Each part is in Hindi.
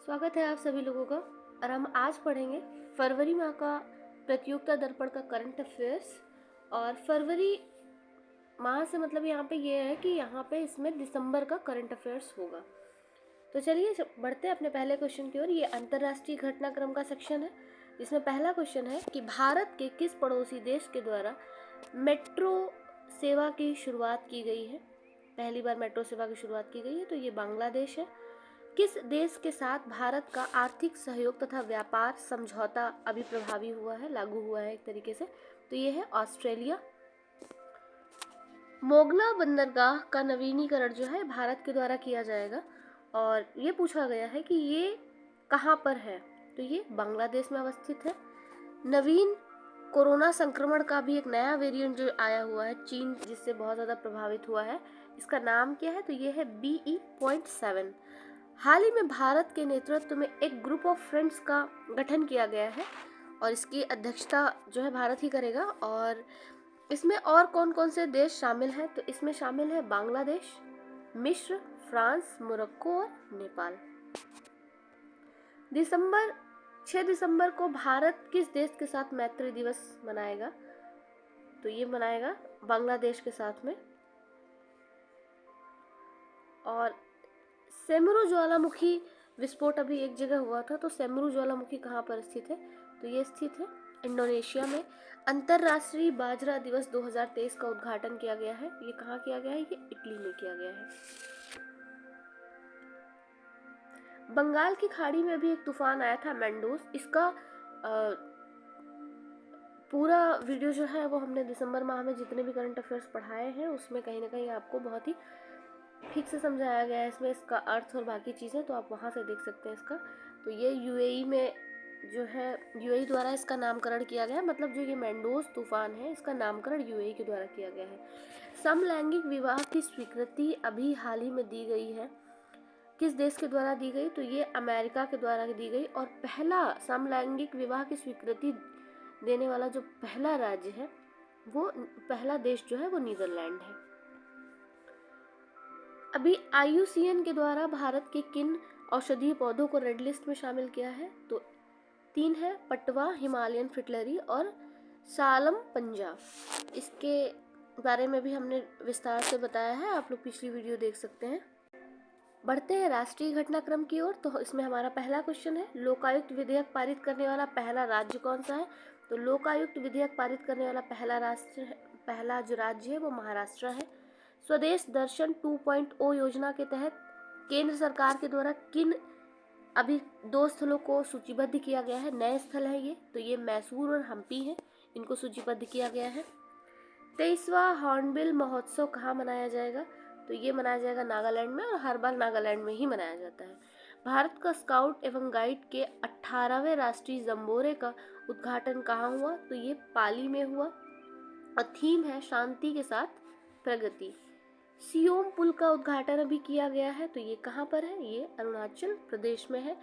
स्वागत है आप सभी लोगों का। और हम आज पढ़ेंगे फरवरी माह का प्रतियोगिता दर्पण का करंट अफेयर्स। और फरवरी माह से मतलब यहाँ पे ये है कि यहाँ पे इसमें दिसंबर का करंट अफेयर्स होगा। तो चलिए बढ़ते हैं अपने पहले क्वेश्चन की ओर। ये अंतर्राष्ट्रीय घटनाक्रम का सेक्शन है, जिसमें पहला क्वेश्चन है कि भारत के किस पड़ोसी देश के द्वारा मेट्रो सेवा की शुरुआत की गई है। पहली बार मेट्रो सेवा की शुरुआत की गई है, तो ये बांग्लादेश है। किस देश के साथ भारत का आर्थिक सहयोग तथा व्यापार समझौता अभी प्रभावी हुआ है, लागू हुआ है एक तरीके से, तो ये है ऑस्ट्रेलिया। मोगला बंदरगाह का नवीनीकरण जो है भारत के द्वारा किया जाएगा। और ये पूछा गया है कि ये कहाँ पर है, तो ये बांग्लादेश में अवस्थित है। नवीन कोरोना संक्रमण का भी एक नया वेरिएंट जो आया हुआ है चीन, जिससे बहुत ज़्यादा प्रभावित हुआ है, इसका नाम क्या है, तो ये है BE.7। हाल ही में भारत के नेतृत्व में एक ग्रुप ऑफ फ्रेंड्स का गठन किया गया है और इसकी अध्यक्षता जो है भारत ही करेगा। और इसमें और कौन कौन से देश शामिल हैं, तो इसमें शामिल है बांग्लादेश, मिस्र, फ्रांस, मोरक्को और नेपाल। 6 दिसंबर को भारत किस देश के साथ मैत्री दिवस मनाएगा, तो ये मनाएगा बांग्लादेश के साथ में। और सेमरू ज्वालामुखी विस्फोट अभी एक जगह हुआ था, तो सेमरू ज्वालामुखी कहाँ पर स्थित है, तो ये स्थित है इंडोनेशिया में। अंतर्राष्ट्रीय बाजरा दिवस 2023 का उद्घाटन किया गया है। ये कहाँ किया गया है, ये इटली में किया गया है। बंगाल की खाड़ी में भी एक तूफान आया था मैंडोस। इसका पूरा वीडियो जो है वो हमने दिसंबर माह में जितने भी करंट अफेयर्स पढ़ाए हैं उसमें कहीं ना कहीं आपको बहुत ही ठीक से समझाया गया है इसमें इसका अर्थ और बाकी चीज़ें, तो आप वहाँ से देख सकते हैं इसका। तो ये यूएई में जो है यूएई द्वारा इसका नामकरण किया गया है, मतलब जो ये मैंडोस तूफान है इसका नामकरण यूएई के द्वारा किया गया है। समलैंगिक विवाह की स्वीकृति अभी हाल ही में दी गई है, किस देश के द्वारा दी गई, तो ये अमेरिका के द्वारा दी गई। और पहला समलैंगिक विवाह की स्वीकृति देने वाला जो पहला राज्य है, वो पहला देश जो है वो नीदरलैंड है। अभी IUCN के द्वारा भारत के किन औषधीय पौधों को रेड लिस्ट में शामिल किया है, तो 3 है, पटवा, हिमालयन फ्रिटलरी और सालम पंजा। इसके बारे में भी हमने विस्तार से बताया है, आप लोग पिछली वीडियो देख सकते हैं। बढ़ते हैं राष्ट्रीय घटनाक्रम की ओर। तो इसमें हमारा पहला क्वेश्चन है, लोकायुक्त विधेयक पारित करने वाला पहला राज्य कौन सा है, तो लोकायुक्त विधेयक पारित करने वाला पहला जो राज्य है वो महाराष्ट्र है। स्वदेश दर्शन 2.0 योजना के तहत केंद्र सरकार के द्वारा किन अभी 2 स्थलों को सूचीबद्ध किया गया है, नए स्थल है ये, तो ये मैसूर और हम्पी है, इनको सूचीबद्ध किया गया है। 23वां हॉर्नबिल महोत्सव कहाँ मनाया जाएगा, तो ये मनाया जाएगा नागालैंड में, और हर बार नागालैंड में ही मनाया जाता है। भारत का स्काउट एवं गाइड के 18वें राष्ट्रीय जंबोरे का उद्घाटन कहाँ हुआ, तो ये पाली में हुआ और थीम है शांति के साथ प्रगति। सियोम पुल का उद्घाटन अभी किया गया है, तो ये कहाँ पर है, ये अरुणाचल प्रदेश में है।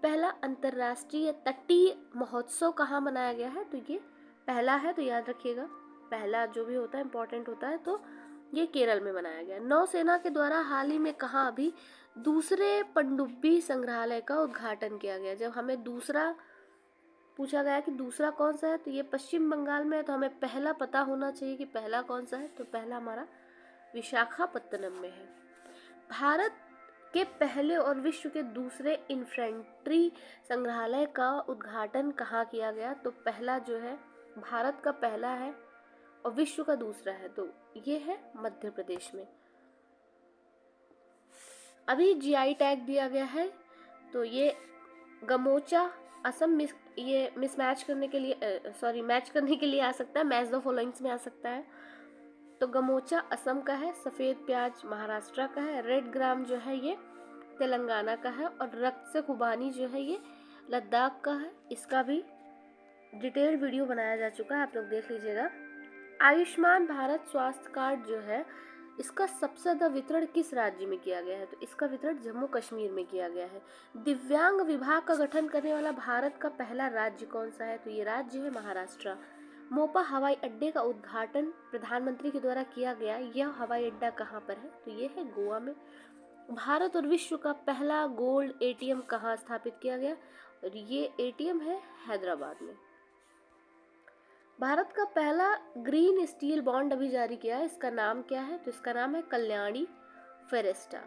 पहला अंतर्राष्ट्रीय तटीय महोत्सव कहाँ मनाया गया है, तो ये पहला है, तो याद रखिएगा पहला जो भी होता है इंपॉर्टेंट होता है, तो ये केरल में मनाया गया। नौसेना के द्वारा हाल ही में कहाँ अभी दूसरे पनडुब्बी संग्रहालय का उद्घाटन किया गया। जब हमें दूसरा पूछा गया कि दूसरा कौन सा है, तो ये पश्चिम बंगाल में है, तो हमें पहला पता होना चाहिए कि पहला कौन सा है, तो पहला हमारा विशाखापत्तनम में है। भारत के पहले और विश्व के दूसरे इन्फेंट्री संग्रहालय का उद्घाटन कहाँ किया गया, तो पहला जो है भारत का पहला है और विश्व का दूसरा है, तो ये है मध्य प्रदेश में। अभी GI टैग दिया गया है, तो ये गमोचा असम ये मैच करने के लिए आ सकता है, मैच द फॉलोइंग्स में आ सकता है। तो गमोचा असम का है, सफ़ेद प्याज महाराष्ट्र का है, रेड ग्राम जो है ये तेलंगाना का है, और रक्त से खुबानी जो है ये लद्दाख का है। इसका भी डिटेल्ड वीडियो बनाया जा चुका है, आप लोग देख लीजिएगा। आयुष्मान भारत स्वास्थ्य कार्ड जो है इसका सबसे ज़्यादा वितरण किस राज्य में किया गया है, तो इसका वितरण जम्मू कश्मीर में किया गया है। दिव्यांग विभाग का गठन करने वाला भारत का पहला राज्य कौन सा है, तो ये राज्य है महाराष्ट्र। मोपा हवाई अड्डे का उद्घाटन प्रधानमंत्री के द्वारा किया गया, यह हवाई अड्डा कहाँ पर है, तो ये है गोवा में। भारत और विश्व का पहला गोल्ड एटीएम कहाँ स्थापित किया गया? और ये एटीएम है हैदराबाद में। भारत का पहला ग्रीन स्टील बॉन्ड अभी जारी किया है, इसका नाम क्या है? तो इसका नाम है कल्याणी फेरेस्टा।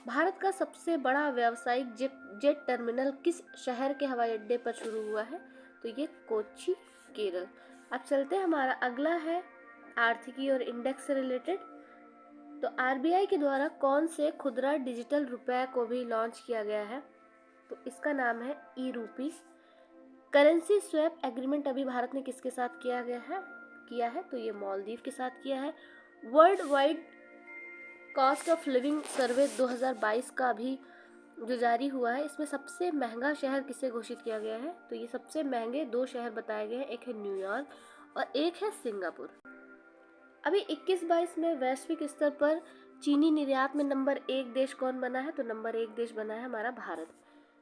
भारत का सबसे बड़ा व्यावसायिक जेट टर्मिनल किस शहर के हवाई अड्डे पर शुरू हुआ है? तो ये कोच्चि, केरल। अब चलते हैं, हमारा अगला है आर्थिकी और इंडेक्स से रिलेटेड। तो आरबीआई के द्वारा कौन से खुदरा डिजिटल रुपए को भी लॉन्च किया गया है? तो इसका नाम है ई रूपी। करेंसी स्वैप एग्रीमेंट अभी भारत ने किसके साथ किया है? तो ये मालदीव के साथ किया है। World wide cost of living survey 2022 का अभी जो जारी हुआ है, इसमें सबसे महंगा शहर किसे घोषित किया गया है? तो ये सबसे महंगे 2 शहर बताए गए हैं, एक है न्यूयॉर्क और एक है सिंगापुर। अभी 21-22 में वैश्विक स्तर पर चीनी निर्यात में नंबर 1 देश कौन बना है? तो नंबर 1 देश बना है हमारा भारत।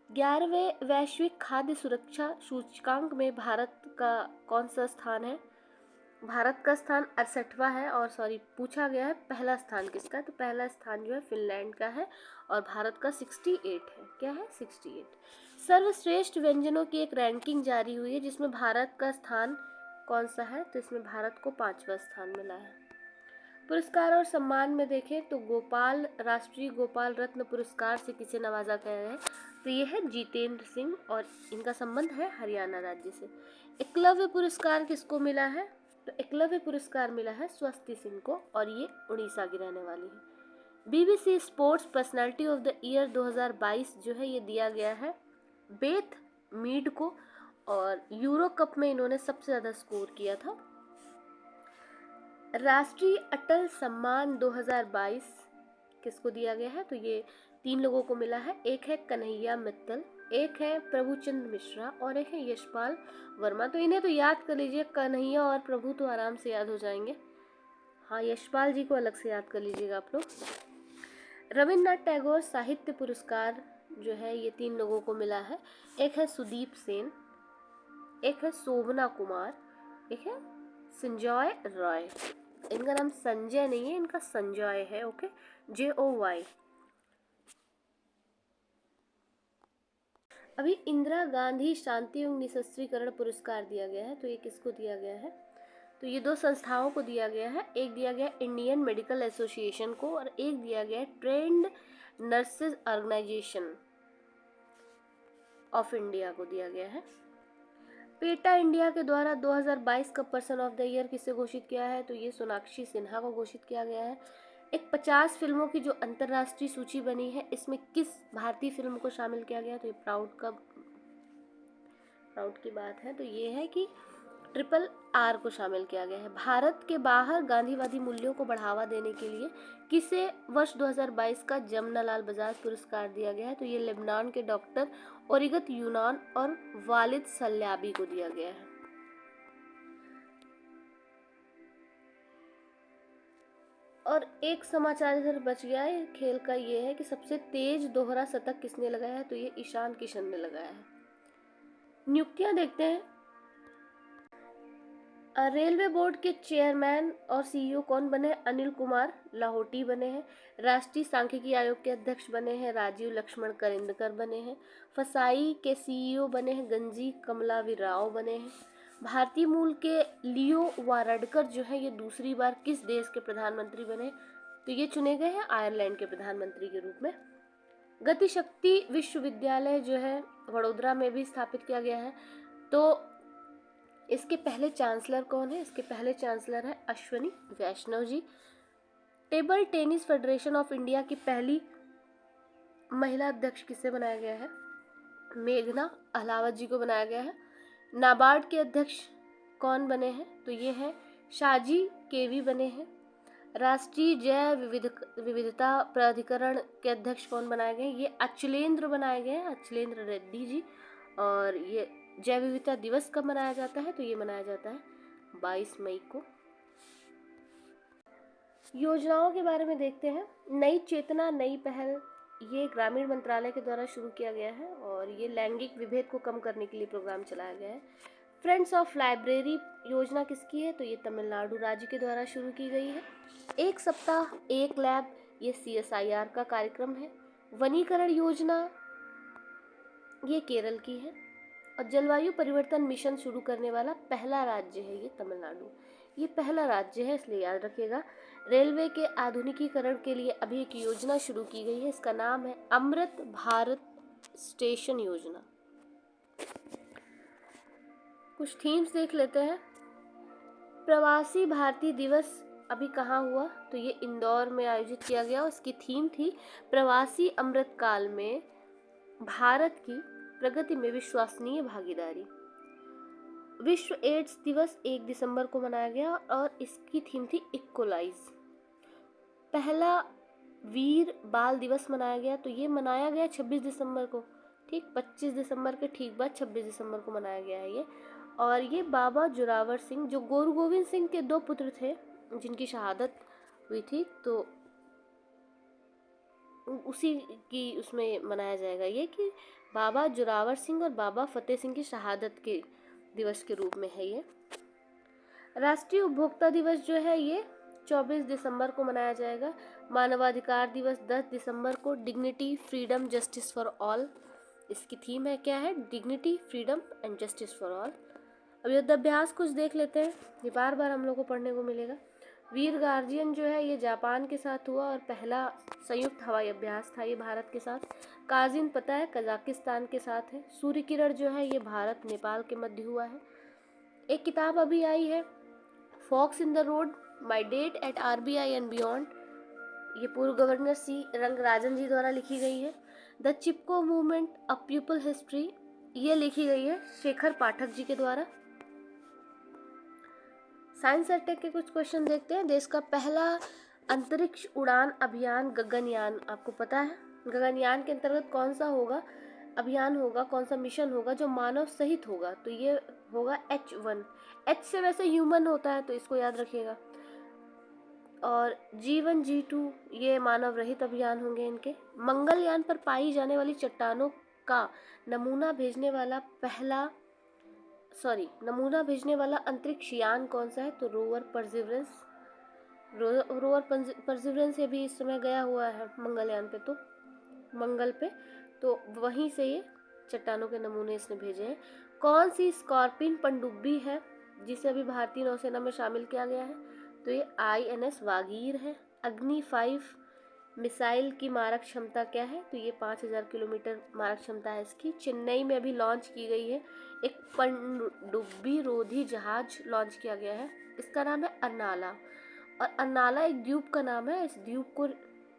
11वें वैश्विक खाद्य सुरक्षा सूचकांक में भारत का कौन सा स्थान है? भारत का स्थान 68वां है। और पूछा गया है पहला स्थान किसका? तो पहला स्थान जो है फिनलैंड का है और भारत का 68 है। क्या है? 68। सर्वश्रेष्ठ व्यंजनों की एक रैंकिंग जारी हुई है, जिसमें भारत का स्थान कौन सा है? तो इसमें भारत को 5वां स्थान मिला है। पुरस्कार और सम्मान में देखें तो राष्ट्रीय गोपाल रत्न पुरस्कार से किसे नवाजा गया है? तो ये है जितेंद्र सिंह और इनका संबंध है हरियाणा राज्य से। एकलव्य पुरस्कार किसको मिला है? तो एकलव्य पुरस्कार मिला है स्वस्ति सिंह को और ये उड़ीसा की रहने वाली है। BBC sports personality of the year 2022 जो है ये दिया गया है बेथ मीड को और यूरो कप में इन्होंने सबसे ज़्यादा स्कोर किया था। राष्ट्रीय अटल सम्मान 2022 किसको दिया गया है? तो ये 3 लोगों को मिला है, एक है कन्हैया मित्तल, एक है प्रभुचंद मिश्रा और एक है यशपाल वर्मा। तो इन्हें तो याद कर लीजिए, कन्हैया और प्रभु तो आराम से याद हो जाएंगे। हाँ, यशपाल जी को अलग से याद कर लीजिएगा आप लोग। रविन्द्रनाथ टैगोर साहित्य पुरस्कार जो है ये 3 लोगों को मिला है, एक है सुदीप सेन, एक है शोभना कुमार, एक है संजय रॉय। इनका नाम संजय नहीं है, इनका संजय है। Okay, JOY। अभी इंदिरा गांधी शांति एवं निशस्त्रीकरण पुरस्कार दिया गया है, तो ये किसको दिया गया है? तो ये 2 संस्थाओं को दिया गया है, एक दिया गया इंडियन मेडिकल एसोसिएशन को और एक दिया गया trained nurses organisation of India को दिया गया है। पेटा इंडिया के द्वारा 2022 का पर्सन ऑफ द ईयर किसे घोषित किया है? तो ये सोनाक्षी सिन्हा को घोषित किया गया है। एक 50 फिल्मों की जो अंतर्राष्ट्रीय सूची बनी है, इसमें किस भारतीय फिल्म को शामिल किया गया? तो ये प्राउड की बात है, तो ये है कि RRR को शामिल किया गया है। भारत के बाहर गांधीवादी मूल्यों को बढ़ावा देने के लिए किसे वर्ष 2022 का जमनालाल बजाज पुरस्कार दिया गया है? तो ये लेबनान के डॉक्टर ओरिगत यूनान और वालिद सल्याबी को दिया गया है। और एक समाचार इधर बच गया है खेल का, ये है कि सबसे तेज दोहरा शतक किसने लगाया है? तो ये ईशान किशन ने लगाया है। नियुक्तियां देखते हैं। रेलवे बोर्ड के चेयरमैन और CEO कौन बने? अनिल कुमार लाहोटी बने हैं। राष्ट्रीय सांख्यिकी आयोग के अध्यक्ष बने हैं राजीव लक्ष्मण करिंदकर बने हैं। फसाई के CEO बने हैं गंजी कमलावी राव बने हैं। भारतीय मूल के लियो वाराडकर जो है ये दूसरी बार किस देश के प्रधानमंत्री बने? तो ये चुने गए हैं आयरलैंड के प्रधानमंत्री के रूप में। गतिशक्ति विश्वविद्यालय जो है वडोदरा में भी स्थापित किया गया है, तो इसके पहले चांसलर कौन है? इसके पहले चांसलर है Ashwini Vaishnaw ji. Table Tennis Federation of India की पहली महिला अध्यक्ष किसे बनाया गया है? मेघना अहलावत जी को बनाया गया है। नाबार्ड के अध्यक्ष कौन बने हैं? तो ये है शाजी केवी बने हैं। राष्ट्रीय जैव विविधता प्राधिकरण के अध्यक्ष कौन बनाए गए? ये अचलेंद्र बनाए गए हैं, अचलेंद्र रेड्डी जी। और ये जैव विविधता दिवस कब मनाया जाता है? तो ये मनाया जाता है 22 मई को। योजनाओं के बारे में देखते हैं। नई चेतना नई पहल ये ग्रामीण मंत्रालय के द्वारा शुरू किया गया है और ये लैंगिक विभेद को कम करने के लिए प्रोग्राम चलाया गया है। फ्रेंड्स ऑफ लाइब्रेरी योजना किसकी है? तो ये तमिलनाडु राज्य के द्वारा शुरू की गई है। एक सप्ताह एक लैब ये CSIR का कार्यक्रम है। वनीकरण योजना ये केरल की है। और जलवायु परिवर्तन मिशन शुरू करने वाला पहला राज्य है ये तमिलनाडु। ये पहला राज्य है, इसलिए याद रखिएगा। रेलवे के आधुनिकीकरण के लिए अभी एक योजना शुरू की गई है, इसका नाम है अमृत भारत स्टेशन योजना। कुछ थीम्स देख लेते हैं। प्रवासी भारतीय दिवस अभी कहाँ हुआ, तो ये इंदौर में आयोजित किया गया। उसकी थीम थी प्रवासी अमृत काल में भारत की प्रगति में विश्वसनीय भागीदारी। विश्व एड्स दिवस 1 दिसंबर को मनाया गया और इसकी थीम थी इक्वलाइज। पहला वीर बाल दिवस मनाया गया, तो ये मनाया गया 26 दिसंबर को, ठीक 25 दिसंबर के ठीक बाद 26 दिसंबर को मनाया गया है ये। और ये बाबा जोरावर सिंह, जो गुरु गोविंद सिंह के 2 पुत्र थे जिनकी शहादत हुई थी, तो उसी की उसमें मनाया जाएगा ये, कि बाबा जोरावर सिंह और बाबा फतेह सिंह की शहादत के दिवस के रूप में है ये। राष्ट्रीय उपभोक्ता दिवस जो है ये 24 दिसंबर को मनाया जाएगा। मानवाधिकार दिवस 10 दिसंबर को। Dignity freedom justice for all, इसकी थीम है क्या है, dignity freedom and justice for all. अब युद्धाभ्यास कुछ देख लेते हैं, ये बार बार हम लोग को पढ़ने को मिलेगा। वीर गार्जियन जो है ये जापान के साथ हुआ और पहला संयुक्त हवाई अभ्यास था ये भारत के साथ। काजिन पता है कजाकिस्तान के साथ है। सूर्य किरण जो है ये भारत नेपाल के मध्य हुआ है। एक किताब अभी आई है, forks in the road, my days at RBI and beyond, ये पूर्व गवर्नर C रंगराजन जी द्वारा लिखी गई है। The Chipko movement a people history, ये लिखी गई है शेखर पाठक जी के द्वारा। साइंस और टेक के कुछ क्वेश्चन देखते हैं। देश का पहला अंतरिक्ष उड़ान अभियान गगनयान, आपको पता है गगनयान के अंतर्गत कौन सा होगा अभियान होगा, कौन सा मिशन होगा जो मानव सहित होगा, तो ये होगा H1। H से वैसे ह्यूमन होता है, तो इसको याद रखिएगा। और G1 G2 ये मानव रहित अभियान होंगे इनके। मंगलयान पर पाई जाने वाली चट्टानों का नमूना भेजने वाला अंतरिक्ष यान कौन सा है, तो रोवर परसिवरेंस। रोवर परसिवरेंस ये भी इस समय गया हुआ है मंगलयान पे, तो मंगल पे, तो वहीं से ये चट्टानों के नमूने इसने भेजे हैं। कौन सी स्कॉर्पियन पनडुब्बी है जिसे अभी भारतीय नौसेना में शामिल किया गया है, तो ये INS वागीर है। अग्नि 5 मिसाइल की मारक क्षमता क्या है, तो ये 5000 किलोमीटर मारक क्षमता है इसकी। चेन्नई में अभी लॉन्च की गई है, एक पनडुब्बी रोधी जहाज लॉन्च किया गया है, इसका नाम है अन्नाला। और अन्नाला एक द्वीप का नाम है, इस द्वीप को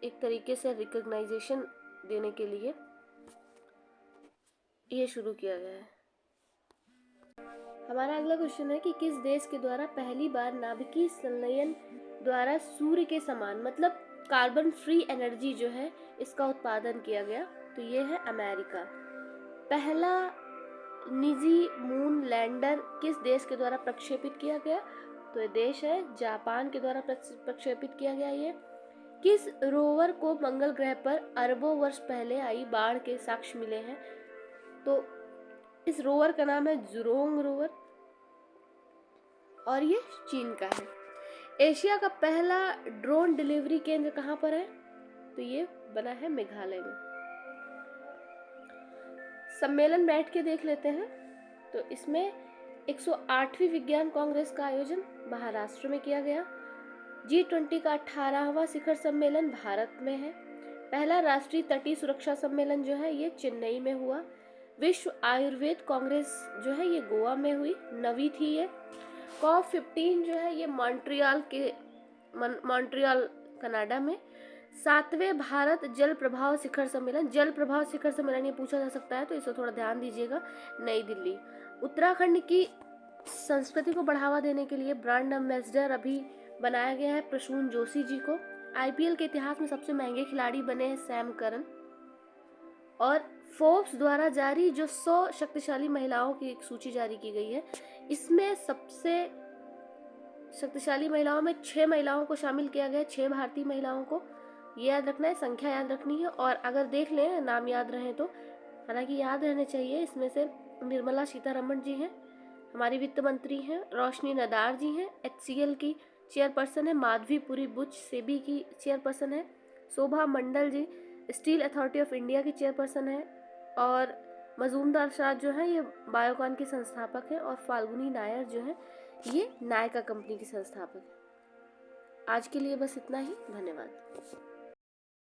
एक तरीके से रिकॉग्नाइजेशन देने के लिए ये शुरू किया गया है। हमारा अगला क्वेश्चन है कि किस देश के द्वारा पहली बार नाभिकीय संलयन द्वारा सूर्य के समान मतलब कार्बन फ्री एनर्जी जो है इसका उत्पादन किया गया, तो ये है अमेरिका। पहला निजी मून लैंडर किस देश के द्वारा प्रक्षेपित किया गया, तो ये देश है जापान के द्वारा प्रक्षेपित किया गया। ये किस रोवर को मंगल ग्रह पर अरबों वर्ष पहले आई बाढ़ के साक्ष्य मिले हैं, तो इस रोवर का नाम है जुरोंग रोवर और ये चीन का है। एशिया का पहला ड्रोन डिलीवरी केंद्र कहाँ पर है, तो ये बना है मेघालय में। सम्मेलन बैठ के देख लेते हैं, तो इसमें 108वीं विज्ञान कांग्रेस का आयोजन महाराष्ट्र में किया गया। G20 का 18वां शिखर सम्मेलन भारत में है। पहला राष्ट्रीय तटीय सुरक्षा सम्मेलन जो है ये चेन्नई में हुआ। विश्व आयुर्वेद कांग्रेस जो है ये गोवा में हुई, नवी थी ये। COP15 जो है ये मॉन्ट्रियल कनाडा में। 7वें भारत जल प्रभाव शिखर सम्मेलन, जल प्रभाव शिखर सम्मेलन ये पूछा जा सकता है, तो इसे थोड़ा ध्यान दीजिएगा, नई दिल्ली। उत्तराखंड की संस्कृति को बढ़ावा देने के लिए ब्रांड एम्बेसडर अभी बनाया गया है प्रसून जोशी जी को। IPL के इतिहास में सबसे महंगे खिलाड़ी बने हैं सैम करन। और फोर्ब्स द्वारा जारी जो 100 शक्तिशाली महिलाओं की एक सूची जारी की गई है, इसमें सबसे शक्तिशाली महिलाओं में 6 महिलाओं को शामिल किया गया है, 6 भारतीय महिलाओं को, ये याद रखना है, संख्या याद रखनी है। और अगर देख लें नाम याद रहे तो, हालांकि याद रहने चाहिए, इसमें से निर्मला सीतारमण जी हैं, हमारी वित्त मंत्री हैं, रोशनी नदार जी हैं, HCL की चेयरपर्सन है, माधवी पुरी बुच सेबी की चेयरपर्सन है, शोभा मंडल जी स्टील अथॉरिटी ऑफ इंडिया की चेयरपर्सन है, और मजूमदार शाह जो है ये बायोकॉन के संस्थापक हैं, और फाल्गुनी नायर जो है ये नायका कंपनी की संस्थापक है। आज के लिए बस इतना ही, धन्यवाद।